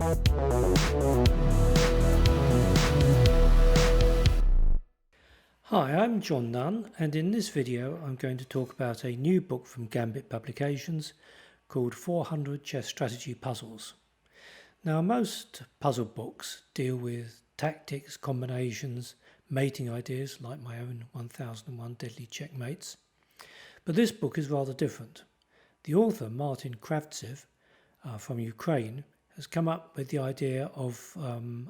Hi, I'm John Nunn, and in this video I'm going to talk about a new book from Gambit Publications called 400 Chess Strategy Puzzles. Now, most puzzle books deal with tactics, combinations, mating ideas like my own 1001 Deadly Checkmates, but this book is rather different. The author, Martin Kravtsev from Ukraine, has come up with the idea of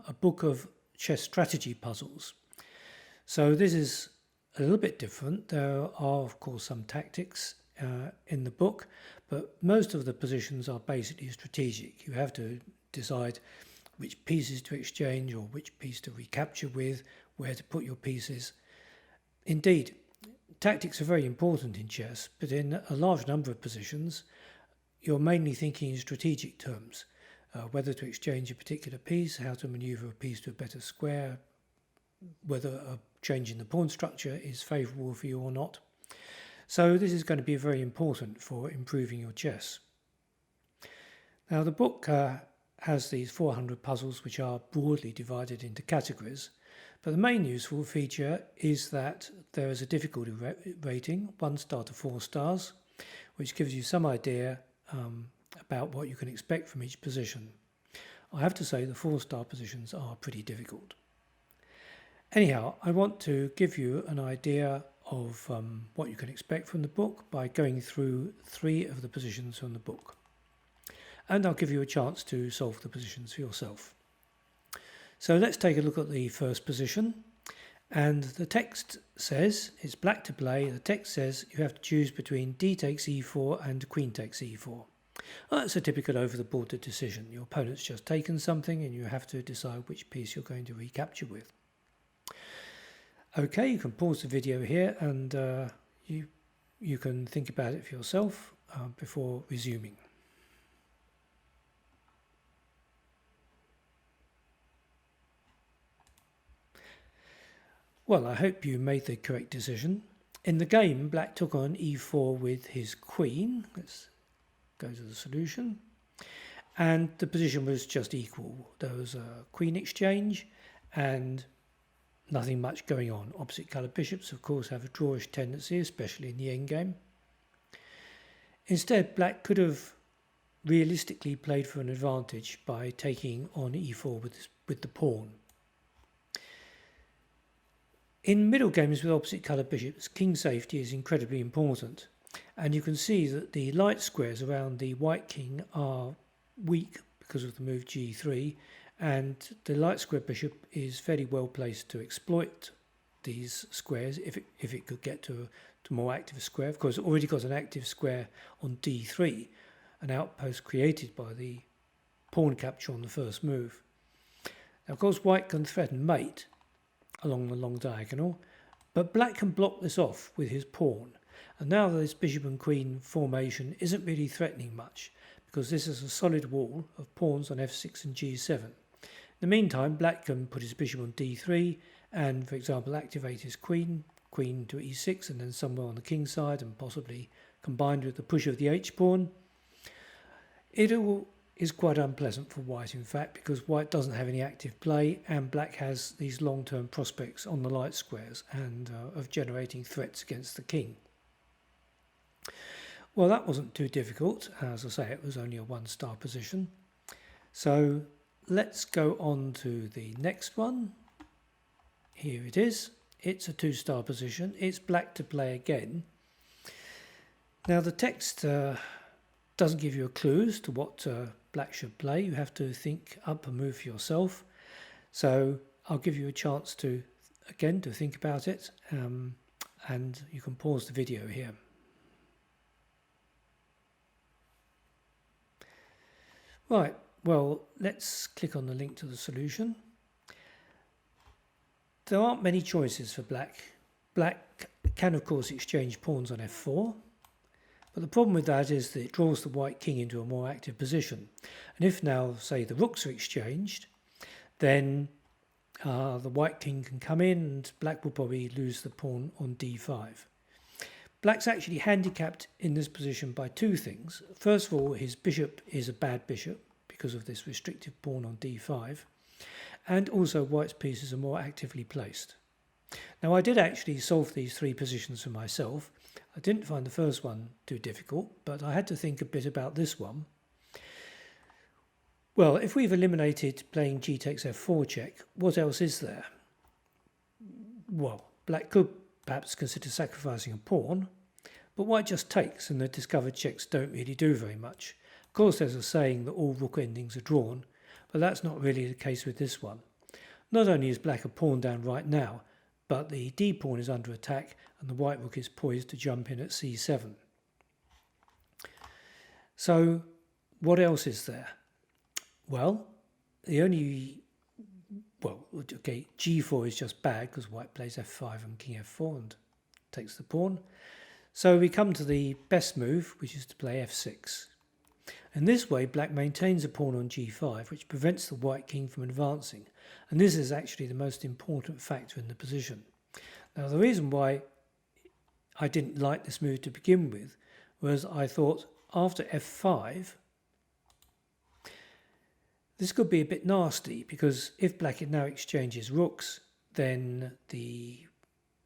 a book of chess strategy puzzles. So this is a little bit different. There are, of course, some tactics in the book, but most of the positions are basically strategic. You have to decide which pieces to exchange or which piece to recapture with, where to put your pieces. Indeed, tactics are very important in chess, but in a large number of positions, you're mainly thinking in strategic terms. Whether to exchange a particular piece, how to maneuver a piece to a better square, whether a change in the pawn structure is favourable for you or not. So this is going to be very important for improving your chess. Now, the book has these 400 puzzles which are broadly divided into categories, but the main useful feature is that there is a difficulty rating, 1 star to 4 stars, which gives you some idea about what you can expect from each position. I have to say the 4-star positions are pretty difficult. Anyhow, I want to give you an idea of what you can expect from the book by going through 3 of the positions from the book. And I'll give you a chance to solve the positions for yourself. So let's take a look at the first position. And the text says, it's black to play, the text says you have to choose between d takes e4 and queen takes e4. Well, that's a typical over-the-border decision. Your opponent's just taken something and you have to decide which piece you're going to recapture with. Okay, you can pause the video here and you can think about it for yourself before resuming. Well, I hope you made the correct decision. In the game, black took on e4 with his queen. Let's go to the solution. And the position was just equal. There was a queen exchange and nothing much going on. Opposite coloured bishops, of course, have a drawish tendency, especially in the endgame. Instead, black could have realistically played for an advantage by taking on e4 with the pawn. In middle games with opposite coloured bishops, king safety is incredibly important, and you can see that the light squares around the white king are weak because of the move g3, and the light square bishop is fairly well placed to exploit these squares if it could get to a more active square. Of course, it already got an active square on d3, an outpost created by the pawn capture on the first move. Now, of course, white can threaten mate along the long diagonal, but black can block this off with his pawn. And now this bishop and queen formation isn't really threatening much, because this is a solid wall of pawns on f6 and g7. In the meantime, black can put his bishop on d3 and, for example, activate his queen to e6 and then somewhere on the king side, and possibly combined with the push of the h-pawn. It all is quite unpleasant for white, in fact, because white doesn't have any active play and black has these long-term prospects on the light squares and of generating threats against the king. Well, that wasn't too difficult. As I say, it was only a 1-star position. So let's go on to the next one. Here it is. It's a 2-star position. It's black to play again. Now the text doesn't give you a clue as to what black should play. You have to think up a move for yourself. So I'll give you a chance to think about it, and you can pause the video here. Right, well, let's click on the link to the solution. There aren't many choices for black. Black can, of course, exchange pawns on f4. But the problem with that is that it draws the white king into a more active position. And if now, say, the rooks are exchanged, then the white king can come in and black will probably lose the pawn on d5. Black's actually handicapped in this position by 2 things. First of all, his bishop is a bad bishop because of this restrictive pawn on d5, and also white's pieces are more actively placed. Now I did actually solve these three positions for myself. I didn't find the first one too difficult, but I had to think a bit about this one. Well, if we've eliminated playing g takes f4 check, what else is there? Well, black could perhaps consider sacrificing a pawn, but white just takes, and the discovered checks don't really do very much. Of course, there's a saying that all rook endings are drawn, but that's not really the case with this one. Not only is black a pawn down right now, but the d pawn is under attack and the white rook is poised to jump in at c7. So what else is there? Well, g4 is just bad because white plays f5 and king f4 and takes the pawn. So we come to the best move, which is to play f6. In this way, black maintains a pawn on g5, which prevents the white king from advancing. And this is actually the most important factor in the position. Now, the reason why I didn't like this move to begin with was I thought after f5, this could be a bit nasty, because if black now exchanges rooks, then the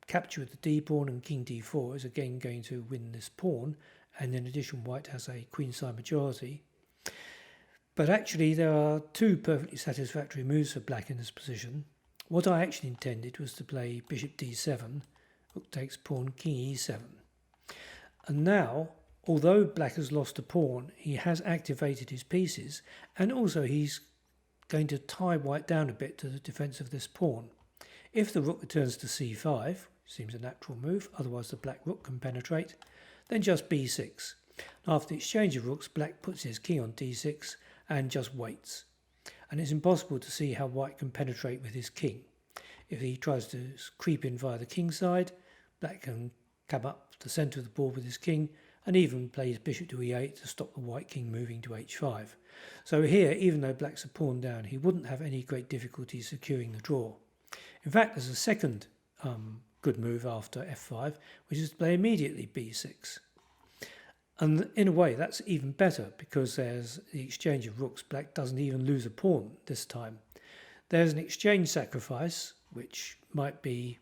capture of the d pawn and king d4 is again going to win this pawn, and in addition white has a queenside majority. But actually there are two perfectly satisfactory moves for black in this position. What I actually intended was to play bishop d7, rook takes pawn, king e7. And now, although black has lost a pawn, he has activated his pieces, and also he's going to tie white down a bit to the defence of this pawn. If the rook returns to c5, seems a natural move, otherwise the black rook can penetrate, then just b6. After the exchange of rooks, black puts his king on d6 and just waits. And it's impossible to see how white can penetrate with his king. If he tries to creep in via the king side, black can come up the centre of the board with his king, and even plays bishop to e8 to stop the white king moving to h5. So here, even though black's a pawn down, he wouldn't have any great difficulty securing the draw. In fact, there's a second good move after f5, which is to play immediately b6. And in a way, that's even better, because there's the exchange of rooks. Black doesn't even lose a pawn this time. There's an exchange sacrifice, which might be,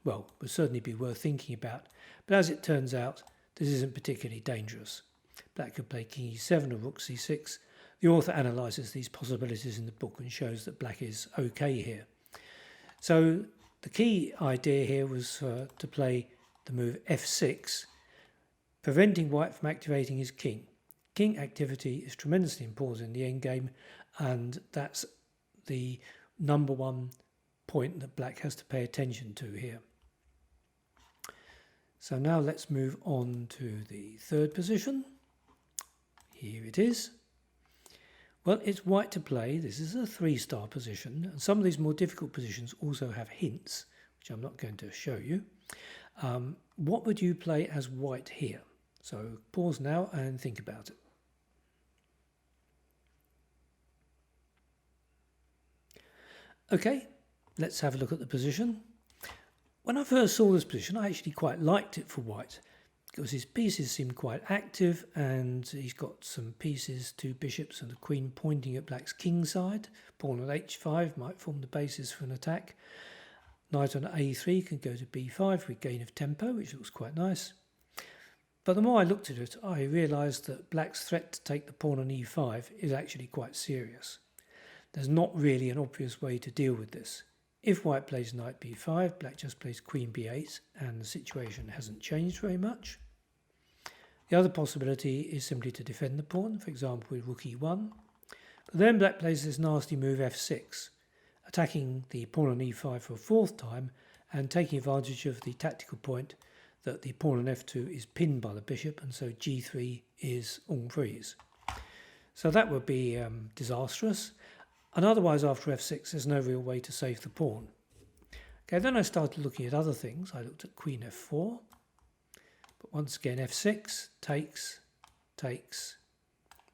well, would certainly be worth thinking about. But as it turns out, this isn't particularly dangerous. Black could play king e7 or rook c6. The author analyses these possibilities in the book and shows that black is okay here. So the key idea here was to play the move f6, preventing white from activating his king. King activity is tremendously important in the endgame, and that's the number one point that black has to pay attention to here. So now let's move on to the third position. Here it is. Well, it's white to play. This is a 3-star position, and some of these more difficult positions also have hints, which I'm not going to show you. What would you play as white here? So pause now and think about it. Okay, let's have a look at the position. When I first saw this position, I actually quite liked it for white, because his pieces seemed quite active, and he's got some pieces, 2 bishops and a queen pointing at black's king side. Pawn on h5 might form the basis for an attack. Knight on a3 can go to b5 with gain of tempo, which looks quite nice. But the more I looked at it, I realised that black's threat to take the pawn on e5 is actually quite serious. There's not really an obvious way to deal with this. If white plays knight b5, black just plays queen b8, and the situation hasn't changed very much. The other possibility is simply to defend the pawn, for example with rook e1. But then black plays this nasty move f6, attacking the pawn on e5 for a 4th time, and taking advantage of the tactical point that the pawn on f2 is pinned by the bishop, and so g3 is en prise. So that would be disastrous. And otherwise, after f6, there's no real way to save the pawn. Okay, then I started looking at other things. I looked at queen f4. But once again, f6, takes, takes,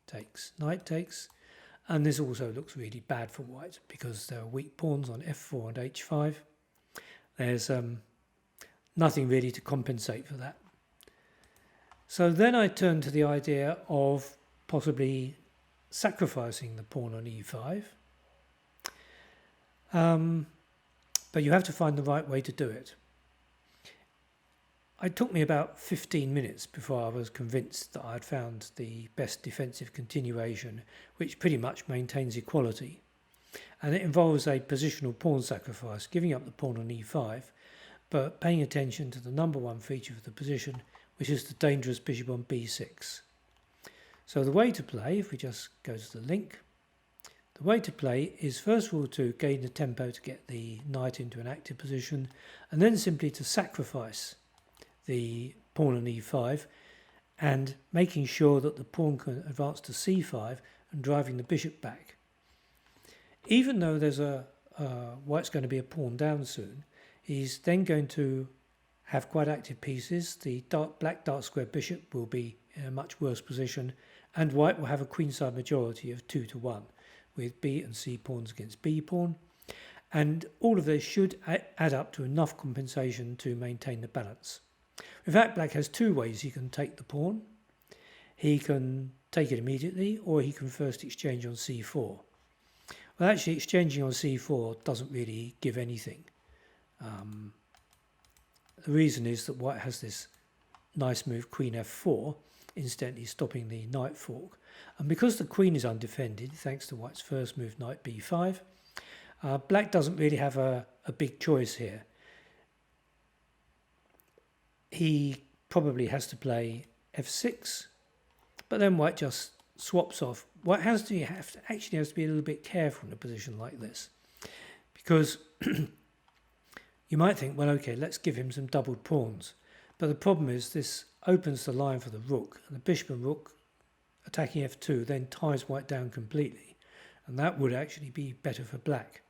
takes, knight takes. And this also looks really bad for white, because there are weak pawns on f4 and h5. There's nothing really to compensate for that. So then I turned to the idea of possibly sacrificing the pawn on e5, but you have to find the right way to do it. It took me about 15 minutes before I was convinced that I had found the best defensive continuation, which pretty much maintains equality. And it involves a positional pawn sacrifice, giving up the pawn on e5, but paying attention to the number one feature of the position, which is the dangerous bishop on b6. So the way to play, if we just go to the link, the way to play is first of all to gain the tempo to get the knight into an active position, and then simply to sacrifice the pawn on e5 and making sure that the pawn can advance to c5 and driving the bishop back. Even though there's white's going to be a pawn down soon, he's then going to have quite active pieces. The black dark square bishop will be in a much worse position, and white will have a queenside majority of 2-1 with b and c pawns against b pawn, and all of this should add up to enough compensation to maintain the balance. In fact, black has two ways he can take the pawn. He can take it immediately, or he can first exchange on c4. Well, actually, exchanging on c4 doesn't really give anything. The reason is that white has this nice move, queen f4, instantly stopping the knight fork. And because the queen is undefended, thanks to white's first move, knight b5, black doesn't really have a big choice here. He probably has to play f6, but then white just swaps off. White actually has to be a little bit careful in a position like this, because you might think, well, okay, let's give him some doubled pawns. But the problem is this opens the line for the rook, and the bishop and rook attacking f2 then ties white down completely, and that would actually be better for black.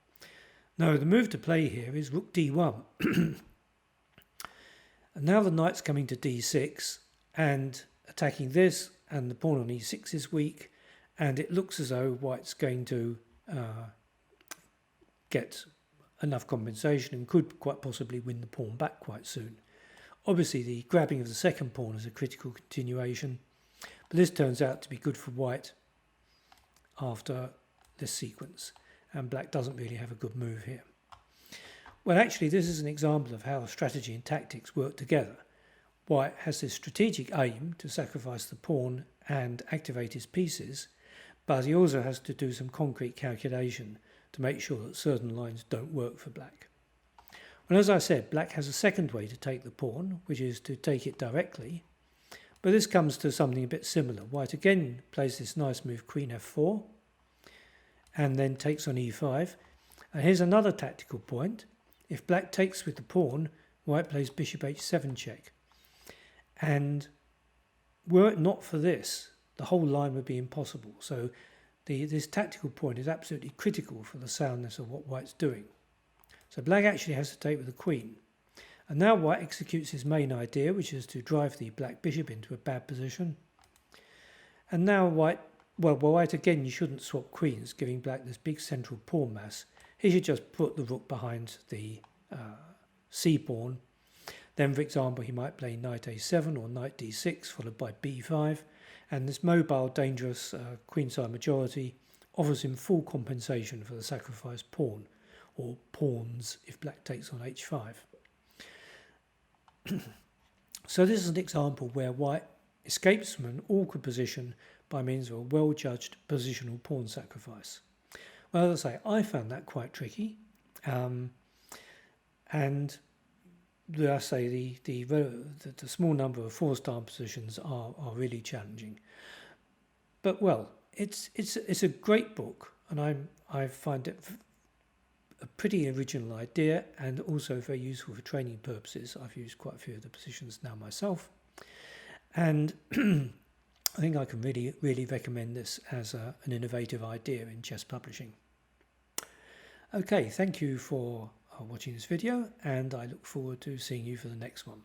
No, the move to play here is rook d1. And now the knight's coming to d6 and attacking this, and the pawn on e6 is weak, and it looks as though white's going to get enough compensation and could quite possibly win the pawn back quite soon. Obviously, the grabbing of the second pawn is a critical continuation, but this turns out to be good for white after this sequence, and black doesn't really have a good move here. Well, actually, this is an example of how strategy and tactics work together. White has this strategic aim to sacrifice the pawn and activate his pieces, but he also has to do some concrete calculation to make sure that certain lines don't work for black. Well, as I said, black has a second way to take the pawn, which is to take it directly, but this comes to something a bit similar. White again plays this nice move, queen f4, and then takes on e5. And here's another tactical point. If black takes with the pawn, white plays bishop h7 check. And were it not for this, the whole line would be impossible. So this tactical point is absolutely critical for the soundness of what white's doing. So black actually has to take with the queen. And now white executes his main idea, which is to drive the black bishop into a bad position. And now white again, you shouldn't swap queens, giving black this big central pawn mass. He should just put the rook behind the c pawn. Then, for example, he might play knight a7 or knight d6, followed by b5. And this mobile, dangerous queenside majority offers him full compensation for the sacrificed pawn, or pawns if black takes on h5. So this is an example where white escapes from an awkward position by means of a well-judged positional pawn sacrifice. Well, as I say, I found that quite tricky, and I say the small number of four-star positions are really challenging. But well, it's a great book, and I find it a pretty original idea and also very useful for training purposes. I've used quite a few of the positions now myself, and I think I can really recommend this as an innovative idea in chess publishing. Okay, thank you for watching this video, and I look forward to seeing you for the next one.